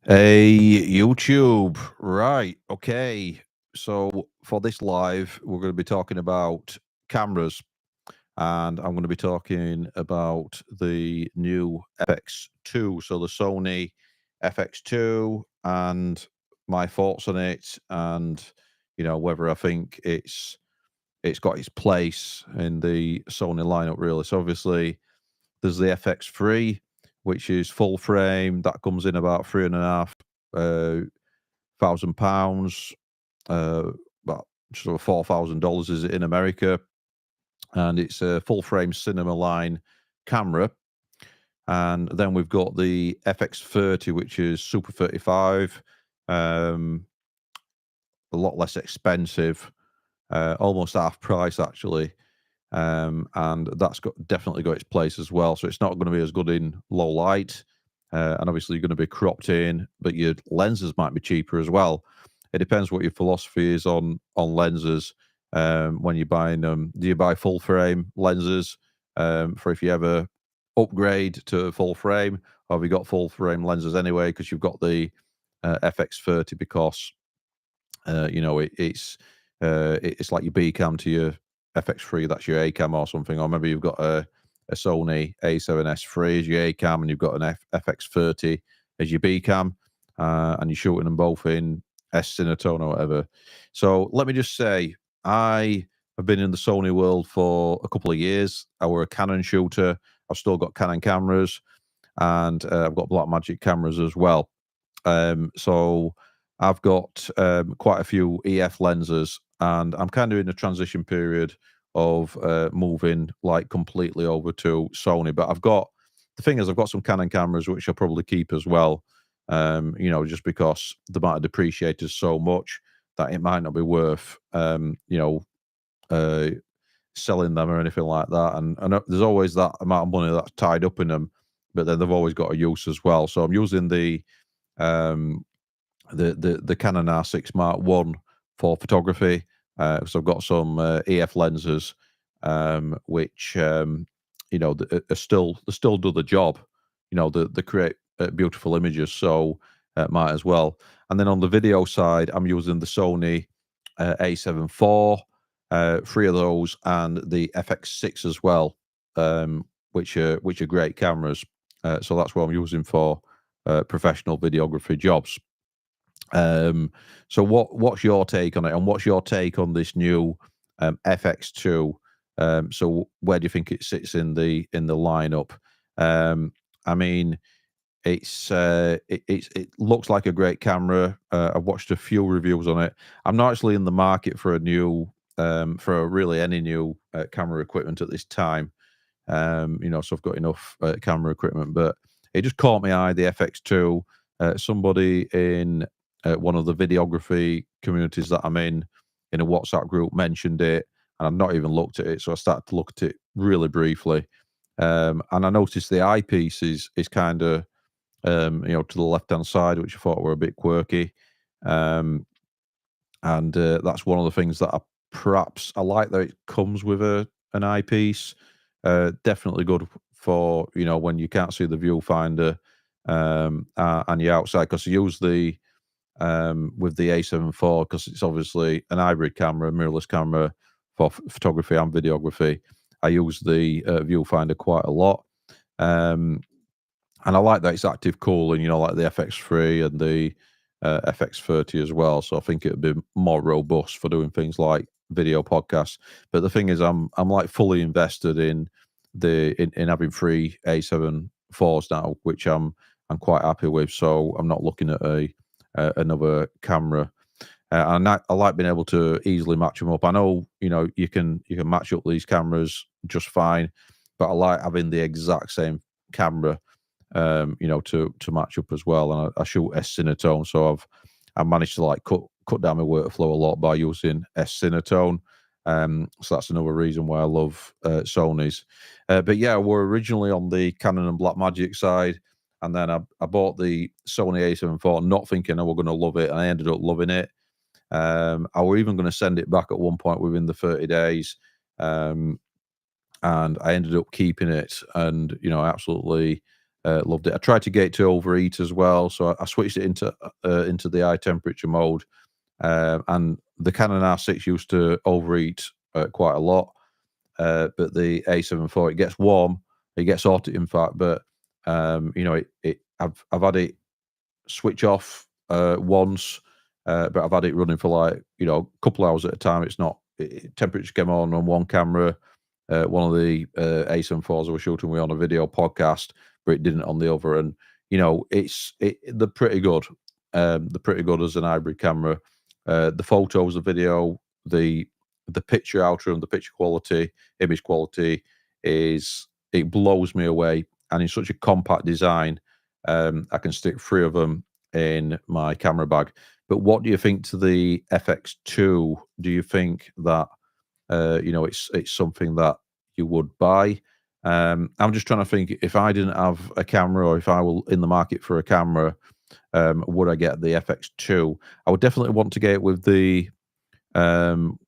Hey, YouTube. Right. Okay. So for this live, we're going to be talking about cameras, and I'm going to be talking about the new FX2. So the Sony FX2 and my thoughts on it, and whether I think it's got its place in the Sony lineup. Really. So obviously, there's the FX3, which is full frame. That comes in about three and a half £1,000, uh, about just over $4,000 is it in America, and it's a full frame cinema line camera. And then we've got the FX30, which is Super 35, um, a lot less expensive, almost half price actually. And that's definitely got its place as well. So it's not going to be as good in low light, and obviously you're going to be cropped in, but your lenses might be cheaper as well. It depends what your philosophy is on lenses. When you're buying them, do you buy full frame lenses for if you ever upgrade to full frame, or have you got full frame lenses anyway because you've got the FX30? Because it's like your B cam to your FX3. That's your A cam or something. Or maybe you've got a Sony A7S3 as your A cam, and you've got an FX30 as your B cam, and you're shooting them both in S Cinetone or whatever. So let me just say, I have been in the Sony world for a couple of years. I were a Canon shooter. I've still got Canon cameras, and I've got Blackmagic cameras as well. So I've got quite a few EF lenses, and I'm kind of in a transition period of moving like completely over to Sony. But the thing is, I've got some Canon cameras which I'll probably keep as well. Just because they might have depreciated so much that it might not be worth uh, selling them or anything like that. And there's always that amount of money that's tied up in them, but then they've always got a use as well. So I'm using um, the Canon R6 Mark One for photography. So I've got some EF lenses, which they still do the job. They create beautiful images, so might as well. And then on the video side, I'm using the Sony A7 IV, three of those, and the FX6 as well, which are great cameras. So that's what I'm using for professional videography jobs. So what's your take on it, and what's your take on this new FX2? So where do you think it sits in the lineup? I mean, it looks like a great camera. I've watched a few reviews on it. I'm not actually in the market for a new for really any new camera equipment at this time. So I've got enough camera equipment, but it just caught my eye, the FX2. Somebody in one of the videography communities that I'm in a WhatsApp group, mentioned it, and I've not even looked at it. So I started to look at it really briefly, and I noticed the eyepiece is kind of to the left hand side, which I thought were a bit quirky. Um, and that's one of the things that I like, that it comes with an eyepiece. Definitely good for when you can't see the viewfinder, and you're outside, because you use the with the A7 IV, because it's obviously an hybrid camera, mirrorless camera for photography and videography. I use the viewfinder quite a lot. Um, and I like that it's active cooling, like the FX3 and the FX30 as well. So I think it'd be more robust for doing things like video podcasts. But the thing is, I'm like fully invested in having three A7 IVs now, which I'm quite happy with. So I'm not looking at another camera. And I like being able to easily match them up. I know you can match up these cameras just fine, but I like having the exact same camera, to match up as well. And I shoot S Cinetone, so I've managed to like cut down my workflow a lot by using S Cinetone. So that's another reason why I love Sony's. But yeah, we're originally on the Canon and Blackmagic side, and then I bought the Sony A7 IV, not thinking I was going to love it, and I ended up loving it. I were even going to send it back at one point within the 30 days. And I ended up keeping it, and I absolutely loved it. I tried to get it to overheat as well, so I switched it into the high temperature mode. And the Canon R6 used to overheat quite a lot, but the A7 IV, it gets warm, it gets hot, in fact. But you know, I've had it switch off once, but I've had it running for like, you know, a couple hours at a time. It's not temperature came on one camera. One of the A7 IVs I was shooting with on a video podcast, but it didn't on the other. And you know, they're pretty good. They're pretty good as an hybrid camera. The photos, the video, the picture outro, the picture quality, image quality it blows me away. And in such a compact design, I can stick 3 of them in my camera bag. But what do you think to the FX2? Do you think that you know, it's something that you would buy? I'm just trying to think, if I didn't have a camera, or if I were in the market for a camera, would I get the FX2? I would definitely want to get it with the handle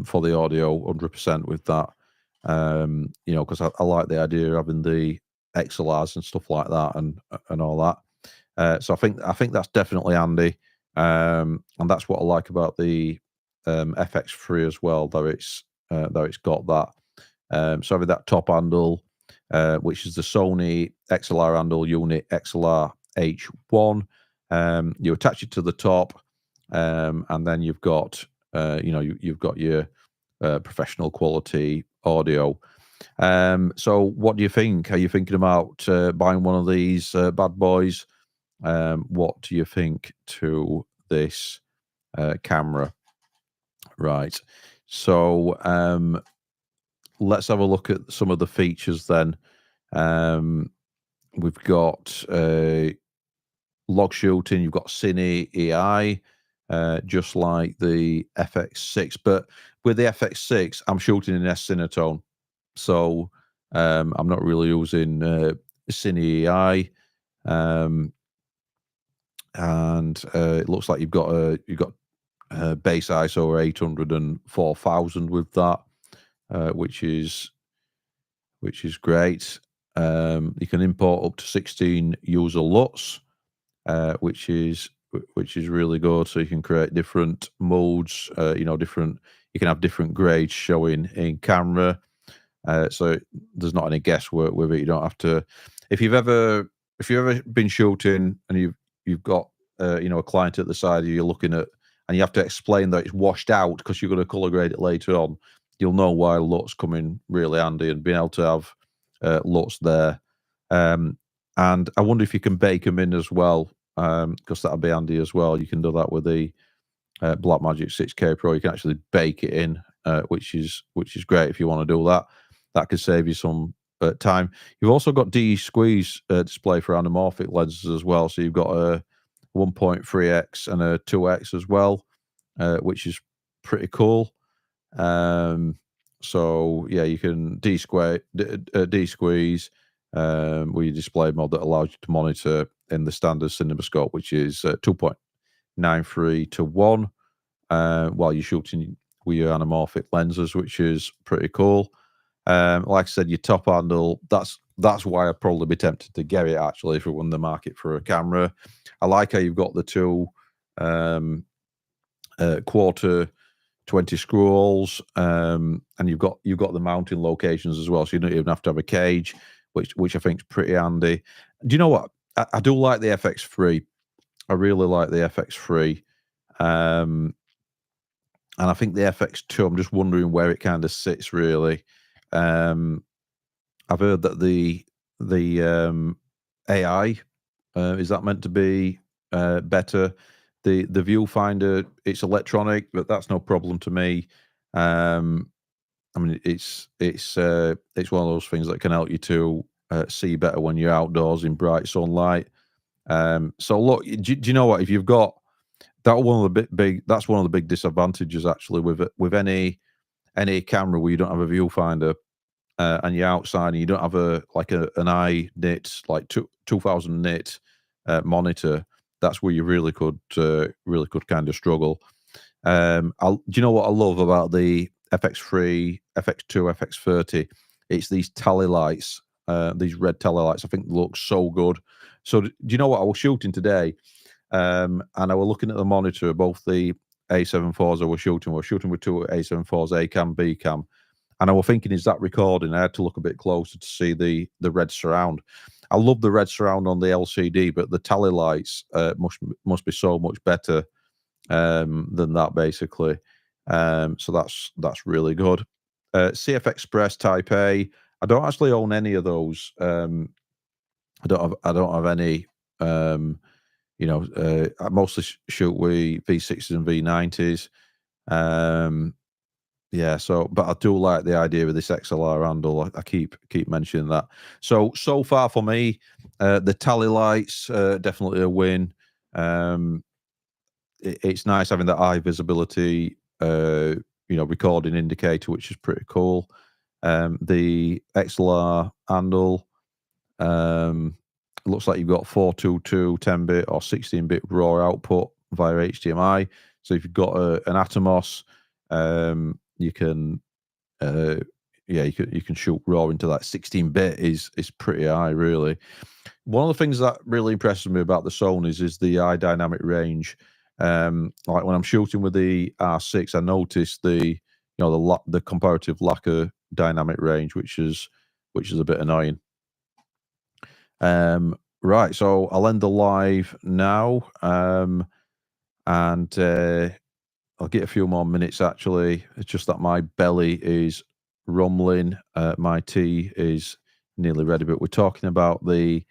for the audio, 100% with that. You know, because I like the idea of having the XLRs and stuff like that, and all that. So I think that's definitely handy. And that's what I like about the FX3 as well, though it's got that. So having that top handle, which is the Sony XLR handle unit XLR H1, you attach it to the top, and then you've got you know, you've got your professional quality audio. So what do you think? Are you thinking about buying one of these bad boys? What do you think to this camera? Right. So let's have a look at some of the features then. We've got log shooting, you've got Cine AI, just like the FX6. But with the FX6, I'm shooting in S Cinetone. So I'm not really using Cine AI. And it looks like you've got base ISO 800 and 4000 with that, which is great. You can import up to 16 user LUTs, which is really good. So you can create different modes. You know, you can have different grades showing in camera. So there's not any guesswork with it. You don't have to. If you've ever been shooting and you've got you know, a client at the side of you looking at, and you have to explain that it's washed out because you're going to color grade it later on, you'll know why LUTs come in really handy, and being able to have LUTs there. And I wonder if you can bake them in as well, because that'll be handy as well. You can do that with the Blackmagic 6K Pro. You can actually bake it in, which is great if you want to do that. That could save you some time. You've also got de-squeeze display for anamorphic lenses as well. So you've got a 1.3x and a 2x as well, which is pretty cool. So yeah, you can de-squeeze with your display mode that allows you to monitor in the standard CinemaScope, which is 2.93 to 1, while you're shooting with your anamorphic lenses, which is pretty cool. Like I said, your top handle, that's why I'd probably be tempted to get it, actually, if we were in the market for a camera. I like how you've got the 2 quarter 20 screw holes, and you've got the mounting locations as well, so you don't even have to have a cage, which I think is pretty handy. Do you know what? I do like the FX3. I really like the FX3. And I think the FX2, I'm just wondering where it kind of sits, really. I've heard that the AI, is that meant to be better? The viewfinder, it's electronic, but that's no problem to me. I mean, it's one of those things that can help you to see better when you're outdoors in bright sunlight. So look, do you know what? If you've got that's one of the big disadvantages, actually, with any camera where you don't have a viewfinder, and you're outside and you don't have an iNit, like 2000 nit monitor. That's where you really could kind of struggle. Do you know what I love about the FX3, FX2, FX30? it's these tally lights, these red tally lights. I think look so good. So do you know what I was shooting today? And I was looking at the monitor, both the A7 IVs I was shooting. We're shooting with two A7 IVs, A cam, B cam, and I was thinking, is that recording? I had to look a bit closer to see the red surround. I love the red surround on the LCD, but the tally lights must be so much better than that, basically. So that's really good. CF Express Type A. I don't actually own any of those. I don't have any. I mostly shoot with V60s and V90s. Yeah, so but I do like the idea of this XLR handle. I keep mentioning that. So far for me, the tally lights definitely a win. It's nice having that eye visibility, recording indicator, which is pretty cool. The XLR handle, looks like you've got 422 10-bit or 16-bit raw output via HDMI. So if you've got an Atomos, you can you can shoot raw into that. 16-bit is pretty high, really. One of the things that really impresses me about the Sonys is the high dynamic range. Like when I'm shooting with the R6, I noticed the comparative lack of dynamic range, which is a bit annoying. Right, so I'll end the live now, and I'll get a few more minutes. Actually, it's just that my belly is rumbling. My tea is nearly ready, but we're talking about the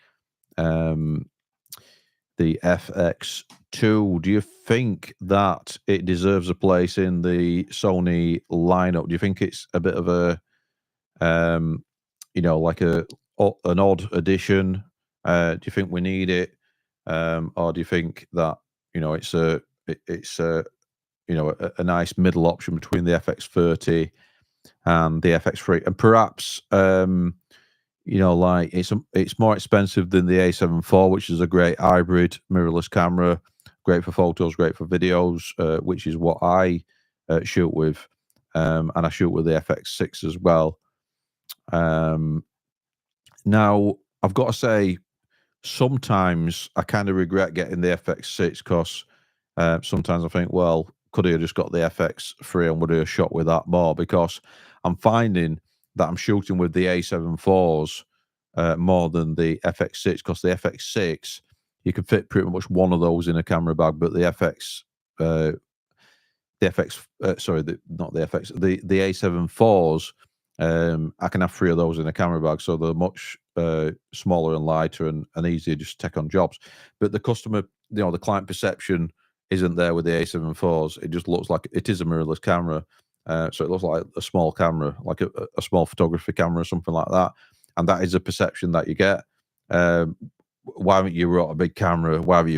FX2. Do you think that it deserves a place in the Sony lineup? Do you think it's a bit of a, like an odd addition? Do you think we need it, or do you think that it's a nice middle option between the FX30 and the FX3, and perhaps like it's more expensive than the A7 IV, which is a great hybrid mirrorless camera, great for photos, great for videos, which is what I shoot with, and I shoot with the FX6 as well. Now I've got to say, sometimes I kind of regret getting the FX6 because sometimes I think, well, could I have just got the FX3 and would I have shot with that more? Because I'm finding that I'm shooting with the A7 IVs more than the FX6, because the FX6 you can fit pretty much one of those in a camera bag, but the not the FX, the A7 IVs, I can have three of those in a camera bag, so they're much smaller and lighter and easier just to take on jobs. But the customer, the client perception isn't there with the A7 IVs. It just looks like it is a mirrorless camera. So it looks like a small camera, like a small photography camera or something like that. And that is a perception that you get. Why haven't you brought a big camera? Why have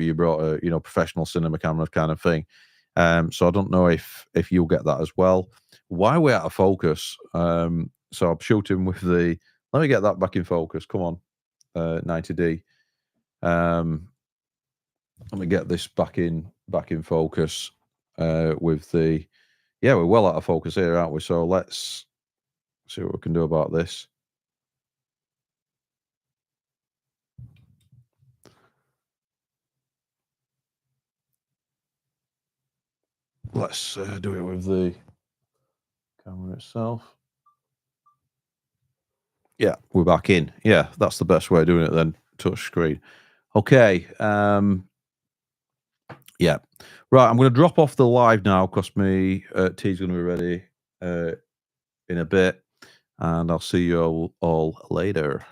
you brought a professional cinema camera kind of thing? So I don't know if you'll get that as well. Why are we out of focus? So I'm shooting with the. Let me get that back in focus. Come on, 90D. Let me get this back in focus with the. Yeah, we're well out of focus here, aren't we? So let's see what we can do about this. Let's do it with the camera itself. Yeah, we're back in. Yeah, that's the best way of doing it then. Touch screen. Okay. Yeah. Right, I'm going to drop off the live now because my tea's going to be ready in a bit, and I'll see you all later.